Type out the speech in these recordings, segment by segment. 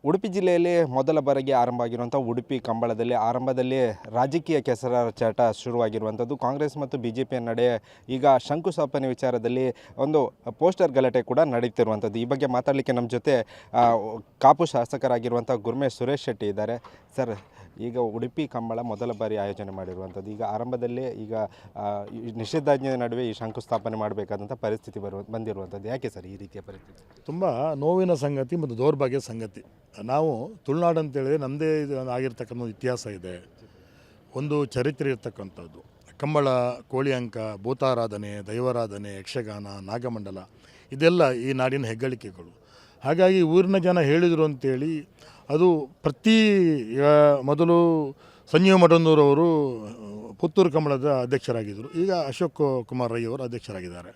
ಉಡುಪಿ ಜಿಲ್ಲೆಯಲ್ಲಿ ಮೊದಲ ಬಾರಿಗೆ ಆರಂಭ ಆಗಿರುವಂಥ ಉಡುಪಿ ಕಂಬಳದಲ್ಲಿ ಆರಂಭದಲ್ಲಿ ರಾಜಕೀಯ ಕೆಸರಾಚಾಟ ಶುರುವಾಗಿರುವಂಥದ್ದು. ಕಾಂಗ್ರೆಸ್ ಮತ್ತು BJP ನಡೆ ಈಗ ಶಂಕುಸ್ಥಾಪನೆ ವಿಚಾರದಲ್ಲಿ ಒಂದು ಪೋಸ್ಟರ್ ಗಲಾಟೆ ಕೂಡ ನಡೀತಿರುವಂಥದ್ದು. ಈ ಬಗ್ಗೆ ಮಾತಾಡಲಿಕ್ಕೆ ನಮ್ಮ ಜೊತೆ ಕಾಪು ಶಾಸಕರಾಗಿರುವಂಥ ಗುರ್ಮೇಶ್ ಸುರೇಶ್ ಶೆಟ್ಟಿ ಇದ್ದಾರೆ. ಸರ್, ಈಗ ಉಡುಪಿ ಕಂಬಳ ಮೊದಲ ಬಾರಿ ಆಯೋಜನೆ ಮಾಡಿರುವಂಥದ್ದು. ಈಗ ಆರಂಭದಲ್ಲೇ ಈಗ ನಿಷೇಧಾಜ್ಞೆ ನಡುವೆ ಈ ಶಂಕುಸ್ಥಾಪನೆ ಮಾಡಬೇಕಾದಂಥ ಪರಿಸ್ಥಿತಿ ಬಂದಿರುವಂಥದ್ದು. ಯಾಕೆ ಸರ್ ಈ ರೀತಿಯ ಪರಿಸ್ಥಿತಿ? ತುಂಬ ನೋವಿನ ಸಂಗತಿ ಮತ್ತು ದೌರ್ಭಾಗ್ಯದ ಸಂಗತಿ. ನಾವು ತುಳುನಾಡು ಅಂತೇಳಿದರೆ ನಮ್ಮದೇ ಆಗಿರ್ತಕ್ಕಂಥ ಇತಿಹಾಸ ಇದೆ, ಒಂದು ಚರಿತ್ರೆ ಇರ್ತಕ್ಕಂಥದ್ದು. ಕಂಬಳ, ಕೋಳಿ ಅಂಕ, ಭೂತಾರಾಧನೆ, ದೈವಾರಾಧನೆ, ಯಕ್ಷಗಾನ, ನಾಗಮಂಡಲ ಇದೆಲ್ಲ ಈ ನಾಡಿನ ಹೆಗ್ಗಳಿಕೆಗಳು. ಹಾಗಾಗಿ ಊರಿನ ಜನ ಹೇಳಿದರು ಅಂತೇಳಿ ಅದು ಮೊದಲು ಸಂಜೀವ ಮಠಂದೂರವರು ಪುತ್ತೂರು ಕಂಬಳದ ಅಧ್ಯಕ್ಷರಾಗಿದ್ದರು. ಈಗ ಅಶೋಕ್ ಕುಮಾರ್ ರೈ ಅವರು ಅಧ್ಯಕ್ಷರಾಗಿದ್ದಾರೆ.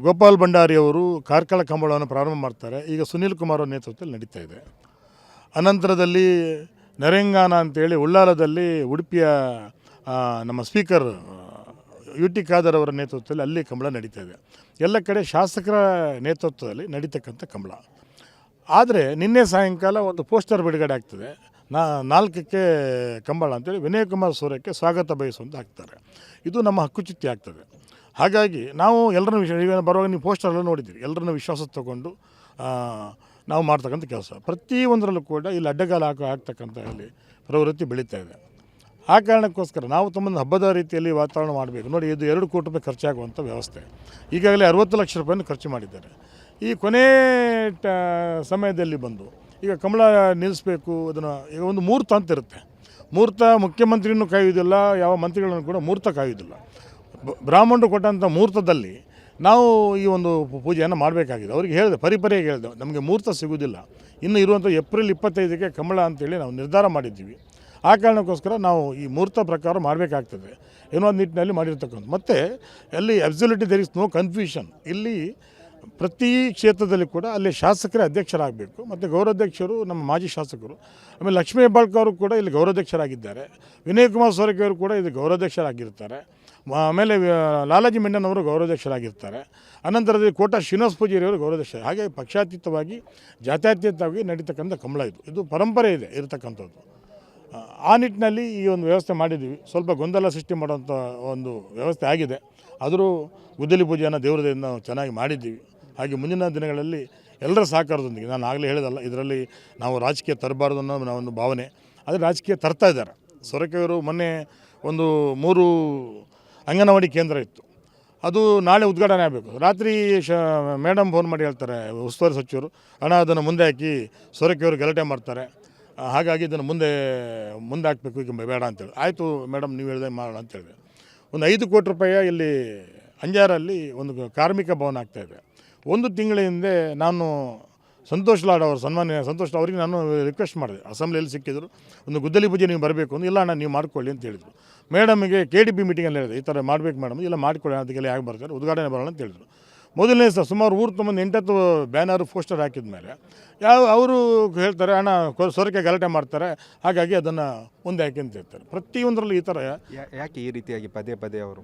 ಗೋಪಾಲ್ ಭಂಡಾರಿಯವರು ಕಾರ್ಕಳ ಕಂಬಳವನ್ನು ಪ್ರಾರಂಭ ಮಾಡ್ತಾರೆ. ಈಗ ಸುನೀಲ್ ಕುಮಾರ್ ಅವರ ನೇತೃತ್ವದಲ್ಲಿ ನಡೀತಾ ಇದೆ. ಅನಂತರದಲ್ಲಿ ನರೆಂಗಾನ ಅಂತೇಳಿ ಉಳ್ಳಾಲದಲ್ಲಿ ಉಡುಪಿಯ ನಮ್ಮ ಸ್ಪೀಕರ್ UT ಖಾದರ್ ಅವರ ನೇತೃತ್ವದಲ್ಲಿ ಅಲ್ಲಿ ಕಂಬಳ ನಡೀತಾ ಇದೆ. ಎಲ್ಲ ಕಡೆ ಶಾಸಕರ ನೇತೃತ್ವದಲ್ಲಿ ನಡೀತಕ್ಕಂಥ ಕಂಬಳ. ಆದರೆ ನಿನ್ನೆ ಸಾಯಂಕಾಲ ಒಂದು ಪೋಸ್ಟರ್ ಬಿಡುಗಡೆ ಆಗ್ತದೆ. 4ಕ್ಕೆ ಕಂಬಳ ಅಂತೇಳಿ ವಿನಯ್ ಕುಮಾರ್ ಸೂರ್ಯಕ್ಕೆ ಸ್ವಾಗತ ಬಯಸುವಂತ ಹಾಕ್ತಾರೆ. ಇದು ನಮ್ಮ ಹಕ್ಕುಚ್ಯುತಿ ಆಗ್ತದೆ. ಹಾಗಾಗಿ ನಾವು ಎಲ್ಲರನ್ನು ಈಗ ಬರುವಾಗ ನೀವು ಪೋಸ್ಟರೆಲ್ಲ ನೋಡಿದ್ದೀರಿ, ಎಲ್ಲರನ್ನು ವಿಶ್ವಾಸ ತಗೊಂಡು ನಾವು ಮಾಡ್ತಕ್ಕಂಥ ಕೆಲಸ. ಪ್ರತಿಯೊಂದರಲ್ಲೂ ಕೂಡ ಇಲ್ಲಿ ಅಡ್ಡಗಾಲ ಆಗ್ತಕ್ಕಂಥ ಇಲ್ಲಿ ಪ್ರವೃತ್ತಿ ಬೆಳೀತಾ ಇದೆ. ಆ ಕಾರಣಕ್ಕೋಸ್ಕರ ನಾವು ತಮ್ಮನ್ನು ಹಬ್ಬದ ರೀತಿಯಲ್ಲಿ ವಾತಾವರಣ ಮಾಡಬೇಕು. ನೋಡಿ, ಇದು 2 ಕೋಟಿ ರೂಪಾಯಿ ಖರ್ಚಾಗುವಂಥ ವ್ಯವಸ್ಥೆ. ಈಗಾಗಲೇ 60 ಲಕ್ಷ ರೂಪಾಯಿಯನ್ನು ಖರ್ಚು ಮಾಡಿದ್ದಾರೆ. ಈ ಕೊನೆ ಸಮಯದಲ್ಲಿ ಬಂದು ಈಗ ಕಂಬಳ ನಿಲ್ಲಿಸಬೇಕು, ಅದನ್ನು ಈಗ ಒಂದು ಮುಹೂರ್ತ ಅಂತ ಇರುತ್ತೆ. ಮುಹೂರ್ತ ಮುಖ್ಯಮಂತ್ರಿನೂ ಕಾಯುವುದಿಲ್ಲ, ಯಾವ ಮಂತ್ರಿಗಳನ್ನು ಕೂಡ ಮುಹೂರ್ತ ಕಾಯುವುದಿಲ್ಲ. ಬ್ರಾಹ್ಮಣರು ಕೊಟ್ಟಂಥ ಮುಹೂರ್ತದಲ್ಲಿ ನಾವು ಈ ಒಂದು ಪೂಜೆಯನ್ನು ಮಾಡಬೇಕಾಗಿದೆ. ಅವ್ರಿಗೆ ಹೇಳಿದೆ, ಪರಿಪರಿಯಾಗಿ ಹೇಳಿದೆ, ನಮಗೆ ಮುಹೂರ್ತ ಸಿಗುವುದಿಲ್ಲ, ಇನ್ನು ಇರುವಂಥ ಏಪ್ರಿಲ್ 25ಕ್ಕೆ ಕಂಬಳ ಅಂತೇಳಿ ನಾವು ನಿರ್ಧಾರ ಮಾಡಿದ್ದೀವಿ. ಆ ಕಾರಣಕ್ಕೋಸ್ಕರ ನಾವು ಈ ಮುಹೂರ್ತ ಪ್ರಕಾರ ಮಾಡಬೇಕಾಗ್ತದೆ ಏನೋ ಒಂದು ನಿಟ್ಟಿನಲ್ಲಿ ಮಾಡಿರ್ತಕ್ಕಂಥ. ಮತ್ತು ಅಲ್ಲಿ absolutely there is no confusion. ಇಲ್ಲಿ ಪ್ರತಿ ಕ್ಷೇತ್ರದಲ್ಲಿ ಕೂಡ ಅಲ್ಲಿ ಶಾಸಕರೇ ಅಧ್ಯಕ್ಷರಾಗಬೇಕು. ಮತ್ತು ಗೌರವಾಧ್ಯಕ್ಷರು ನಮ್ಮ ಮಾಜಿ ಶಾಸಕರು, ಆಮೇಲೆ ಲಕ್ಷ್ಮೀ ಹೆಬ್ಬಾಳ್ಕರ್ ಅವರು ಕೂಡ ಇಲ್ಲಿ ಗೌರವಾಧ್ಯಕ್ಷರಾಗಿದ್ದಾರೆ. ವಿನಯ್ ಕುಮಾರ್ ಸೋರಕೆ ಅವರು ಕೂಡ ಇಲ್ಲಿ ಗೌರವಾಧ್ಯಕ್ಷರಾಗಿರ್ತಾರೆ. ಆಮೇಲೆ ಲಾಲಾಜಿ ಮೆಂಡನ್ ಅವರು ಗೌರವಾಧ್ಯಕ್ಷರಾಗಿರ್ತಾರೆ. ಅನಂತರದಲ್ಲಿ ಕೋಟ ಶ್ರೀನಿವಾಸ ಪೂಜಾರಿ ಅವರು ಗೌರವಾಧ್ಯಕ್ಷ. ಹಾಗೆ ಪಕ್ಷಾತೀತವಾಗಿ ಜಾತ್ಯತೀತವಾಗಿ ನಡೀತಕ್ಕಂಥ ಕಂಬಳ ಇದು ಪರಂಪರೆ ಇದೆ ಇರತಕ್ಕಂಥದ್ದು. ಆ ನಿಟ್ಟಿನಲ್ಲಿ ಈ ಒಂದು ವ್ಯವಸ್ಥೆ ಮಾಡಿದ್ದೀವಿ. ಸ್ವಲ್ಪ ಗೊಂದಲ ಸೃಷ್ಟಿ ಮಾಡುವಂಥ ಒಂದು ವ್ಯವಸ್ಥೆ ಆಗಿದೆ. ಆದರೂ ಗುದ್ದಲಿ ಪೂಜೆಯನ್ನು ದೇವರದಿಂದ ನಾವು ಚೆನ್ನಾಗಿ ಮಾಡಿದ್ದೀವಿ. ಹಾಗೆ ಮುಂದಿನ ದಿನಗಳಲ್ಲಿ ಎಲ್ಲರ ಸಹಕಾರದೊಂದಿಗೆ, ನಾನು ಆಗಲೇ ಹೇಳಿದಲ್ಲ, ಇದರಲ್ಲಿ ನಾವು ರಾಜಕೀಯ ತರಬಾರ್ದು ಅನ್ನೋ ಒಂದು ಭಾವನೆ, ಆದರೆ ರಾಜಕೀಯ ತರ್ತಾ ಇದ್ದಾರೆ. ಸೊರಕೆಯವರು ಮೊನ್ನೆ ಒಂದು 3 ಅಂಗನವಾಡಿ ಕೇಂದ್ರ ಇತ್ತು, ಅದು ನಾಳೆ ಉದ್ಘಾಟನೆ ಆಗಬೇಕು. ರಾತ್ರಿ ಮೇಡಮ್ ಫೋನ್ ಮಾಡಿ ಹೇಳ್ತಾರೆ, ಉಸ್ತುವಾರಿ ಸಚಿವರು, ಹಣ ಅದನ್ನು ಮುಂದೆ ಹಾಕಿ ಸೊರಕೆಯವರು ಗಲಾಟೆ ಮಾಡ್ತಾರೆ, ಹಾಗಾಗಿ ಇದನ್ನು ಮುಂದೆ ಹಾಕಬೇಕು, ಈಗ ಬೇಡ ಅಂತೇಳಿ. ಆಯಿತು ಮೇಡಮ್, ನೀವು ಹೇಳಿದೆ ಮಾಡೋಣ ಅಂತ ಹೇಳಿದೆ. ಒಂದು 5 ಕೋಟಿ ರೂಪಾಯಿ ಇಲ್ಲಿ ಅಂಜಾರಲ್ಲಿ ಒಂದು ಕಾರ್ಮಿಕ ಭವನ ಆಗ್ತಾಯಿದೆ. 1 ತಿಂಗಳ ಹಿಂದೆ ನಾನು ಸಂತೋಷ್ ಲಾಡ್ ಅವರು, ಸನ್ಮಾನ್ಯ ಸಂತೋಷ್ ಅವರಿಗೆ ನಾನು ರಿಕ್ವೆಸ್ಟ್ ಮಾಡಿದೆ, ಅಸೆಂಬ್ಲಿಯಲ್ಲಿ ಸಿಕ್ಕಿದ್ರು, ಒಂದು ಗುದ್ದಲಿ ಪೂಜೆ ನೀವು ಬರಬೇಕು ಅಂತ. ಇಲ್ಲ ಅಣ್ಣ ನೀವು ಮಾಡ್ಕೊಳ್ಳಿ ಅಂತ ಹೇಳಿದರು. ಮೇಡಮಿಗೆ KDP ಮೀಟಿಂಗಲ್ಲಿ ಹೇಳಿದೆ, ಈ ಥರ ಮಾಡಬೇಕು ಮೇಡಮ್, ಇಲ್ಲ ಮಾಡ್ಕೊಳ್ಳಿ, ಅದಕ್ಕೆಲ್ಲ ಯಾಕೆ ಬರ್ತಾರೆ, ಉದ್ಘಾಟನೆ ಬರೋಣ ಅಂತ ಹೇಳಿದರು. ಮೊದಲನೇ ಸಹ ಸುಮಾರು ಊರು ತುಂಬ 8 ಬ್ಯಾನರು ಪೋಸ್ಟರ್ ಹಾಕಿದ ಮೇಲೆ ಅವರು ಹೇಳ್ತಾರೆ, ಅಣ್ಣ ಸೊರಕೆ ಗಲಾಟೆ ಮಾಡ್ತಾರೆ, ಹಾಗಾಗಿ ಅದನ್ನು ಮುಂದೆ ಹಾಕಿ ಅಂತ ಹೇಳ್ತಾರೆ. ಪ್ರತಿಯೊಂದರಲ್ಲೂ ಈ ಥರ ಯಾಕೆ ಈ ರೀತಿಯಾಗಿ ಪದೇ ಅವರು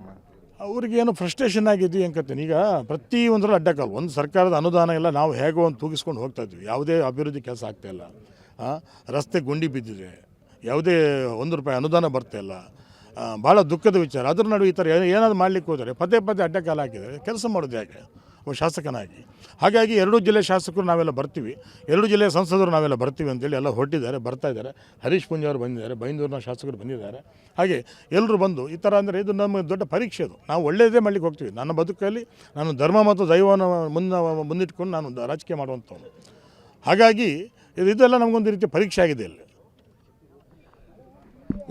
ಅವ್ರಿಗೇನು ಫ್ರಸ್ಟ್ರೇಷನ್ ಆಗಿದ್ದು ಅಂಕತ್ತೇನೆ. ಈಗ ಪ್ರತಿಯೊಂದರಲ್ಲೂ ಅಡ್ಡಕಲ್ಲ. ಒಂದು ಸರ್ಕಾರದ ಅನುದಾನ ಇಲ್ಲ, ನಾವು ಹೇಗೋ ಒಂದು ತೂಗಿಸ್ಕೊಂಡು ಹೋಗ್ತಾಯಿದ್ವಿ. ಯಾವುದೇ ಅಭಿವೃದ್ಧಿ ಕೆಲಸ ಆಗ್ತಾಯಿಲ್ಲ. ರಸ್ತೆ ಗುಂಡಿ ಬಿದ್ದಿದೆ, ಯಾವುದೇ 1 ರೂಪಾಯಿ ಅನುದಾನ ಬರ್ತಾಯಿಲ್ಲ. ಭಾಳ ದುಃಖದ ವಿಚಾರ. ಅದ್ರ ನಡುವೆ ಈ ಥರ ಏನಾದರೂ ಮಾಡಲಿಕ್ಕೆ ಹೋದರೆ ಪದೇ ಅಡ್ಡಕಾಲ ಹಾಕಿದರೆ ಕೆಲಸ ಮಾಡೋದು ಹೇಗೆ ಶಾಸಕನಾಗಿ? ಹಾಗಾಗಿ 2 ಜಿಲ್ಲೆ ಶಾಸಕರು ನಾವೆಲ್ಲ ಬರ್ತೀವಿ, 2 ಜಿಲ್ಲೆಯ ಸಂಸದರು ನಾವೆಲ್ಲ ಬರ್ತೀವಿ ಅಂತೇಳಿ ಎಲ್ಲ ಹೊರಟಿದ್ದಾರೆ, ಬರ್ತಾ ಇದ್ದಾರೆ. ಹರೀಶ್ ಪುಂಜ ಅವರು ಬಂದಿದ್ದಾರೆ, ಬೈಂದೂರಿನ ಶಾಸಕರು ಬಂದಿದ್ದಾರೆ. ಹಾಗೆ ಎಲ್ಲರೂ ಬಂದು ಈ ಥರ ಅಂದರೆ ಇದು ನಮಗೆ ದೊಡ್ಡ ಪರೀಕ್ಷೆ. ಅದು ನಾವು ಒಳ್ಳೆಯದೇ ಮಾಡಲಿಕ್ಕೆ ಹೋಗ್ತೀವಿ. ನನ್ನ ಬದುಕಲ್ಲಿ ನಾನು ಧರ್ಮ ಮತ್ತು ದೈವವನ್ನು ಮುಂದಿಟ್ಕೊಂಡು ನಾನು ರಾಜಕೀಯ ಮಾಡುವಂಥವ್ನು. ಹಾಗಾಗಿ ಇದೆಲ್ಲ ನಮಗೊಂದು ರೀತಿಯ ಪರೀಕ್ಷೆ ಆಗಿದೆ ಇಲ್ಲಿ.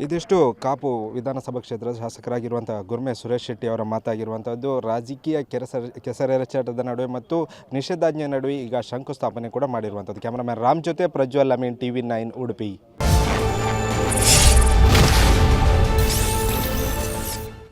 ಇದಿಷ್ಟು ಕಾಪು ವಿಧಾನಸಭಾ ಕ್ಷೇತ್ರದ ಶಾಸಕರಾಗಿರುವಂಥ ಗುರ್ಮೇಶ್ ಸುರೇಶ್ ಶೆಟ್ಟಿ ಅವರ ಮಾತಾಗಿರುವಂಥದ್ದು. ರಾಜಕೀಯ ಕೆಸರೆರಚಾಟದ ನಡುವೆ ಮತ್ತು ನಿಷೇಧಾಜ್ಞೆ ನಡುವೆ ಈಗ ಶಂಕುಸ್ಥಾಪನೆ ಕೂಡ ಮಾಡಿರುವಂಥದ್ದು. ಕ್ಯಾಮರಾಮ್ಯಾನ್ ರಾಮ್ ಜೊತೆ ಪ್ರಜ್ವಲ್ ಅಮೀನ್, TV9 ಉಡುಪಿ.